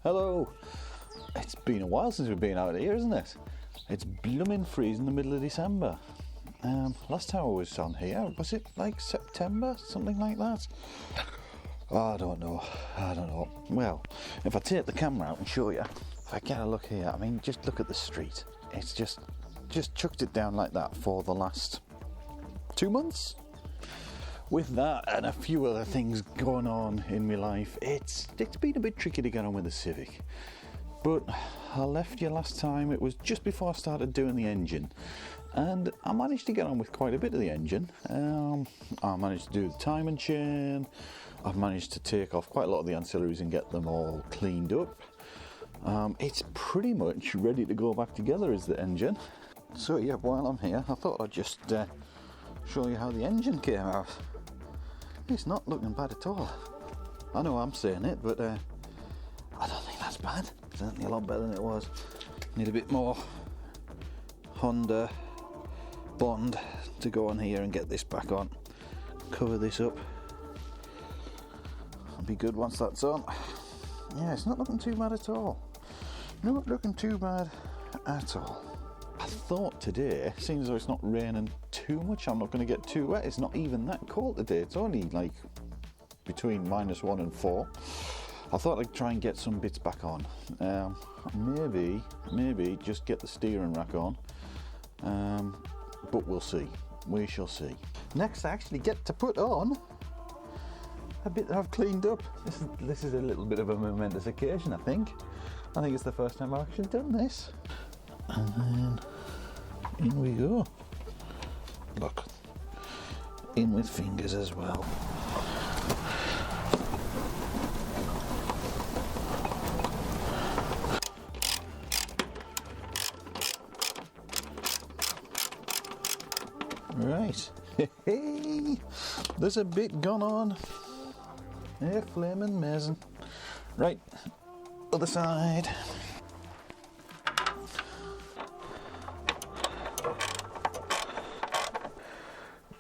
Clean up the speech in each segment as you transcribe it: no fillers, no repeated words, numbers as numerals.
Hello! It's been a while since we've been out here, isn't it? It's blooming freezing in the middle of December. Last time I was on here, was it like September? Something like that? I don't know. Well, if I take the camera out and show you, if I get a look here, I mean, just look at the street. It's just chucked it down like that for the last 2 months. With that and a few other things going on in my life, it's been a bit tricky to get on with the Civic. But I left you last time, it was just before I started doing the engine, and I managed to get on with quite a bit of the engine. I managed to do the timing chain, I've managed to take off quite a lot of the ancillaries and get them all cleaned up. It's pretty much ready to go back together as the engine. So yeah, while I'm here, I thought I'd just show you how the engine came out. It's not looking bad at all. I know I'm saying it, but I don't think that's bad. Certainly a lot better than it was. Need a bit more Honda bond to go on here and get this back on. Cover this up. It'll be good once that's on. Yeah, it's not looking too bad at all. Not looking too bad at all. I thought today, seeing as though it's not raining too much, I'm not going to get too wet. It's not even that cold today. It's only like between -1 and 4. I thought I'd try and get some bits back on. Maybe just get the steering rack on. But we'll see. We shall see. Next, I actually get to put on a bit that I've cleaned up. This is a little bit of a momentous occasion, I think. I think it's the first time I've actually done this. And then in we go. Look, in with fingers as well. Right, hey, there's a bit gone on. Yeah, flaming amazing. Right, other side.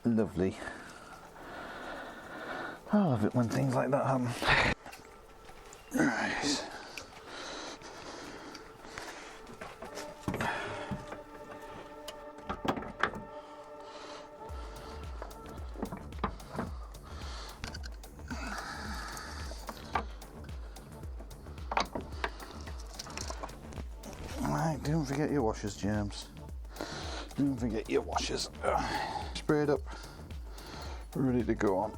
Lovely. I love it when things like that happen. Right. Right, don't forget your washers, James. Don't forget your washers. Sprayed up, ready to go on.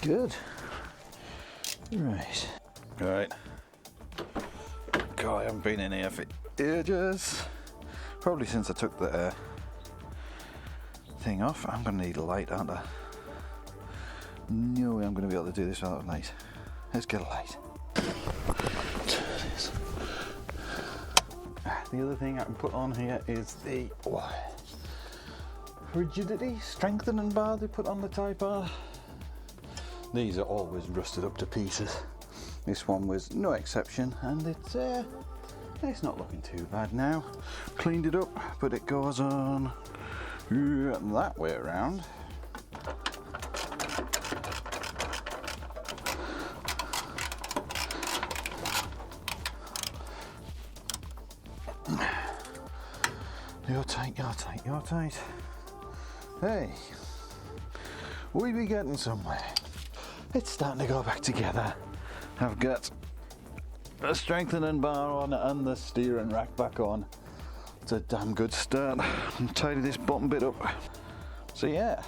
Good. Right. God, I haven't been in here for ages. Probably since I took the thing off. I'm going to need a light, aren't I? No way I'm going to be able to do this without a light. Let's get a light. The other thing I can put on here is the rigidity strengthening bar they put on the Type R. These are always rusted up to pieces. This one was no exception, and it's not looking too bad now. Cleaned it up, but it goes on that way around. You're tight. Hey, we be getting somewhere. It's starting to go back together. I've got a strengthening bar on and the steering rack back on. It's a damn good start. Tidy this bottom bit up. So yeah,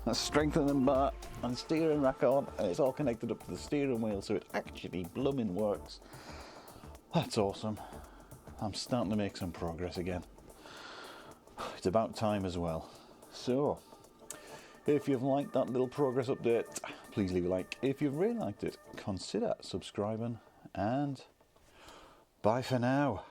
a strengthening bar and steering rack on, and it's all connected up to the steering wheel, so it actually blooming works. That's awesome. I'm starting to make some progress again. It's about time as well. So, if you've liked that little progress update, please leave a like. If you've really liked it, consider subscribing, and bye for now.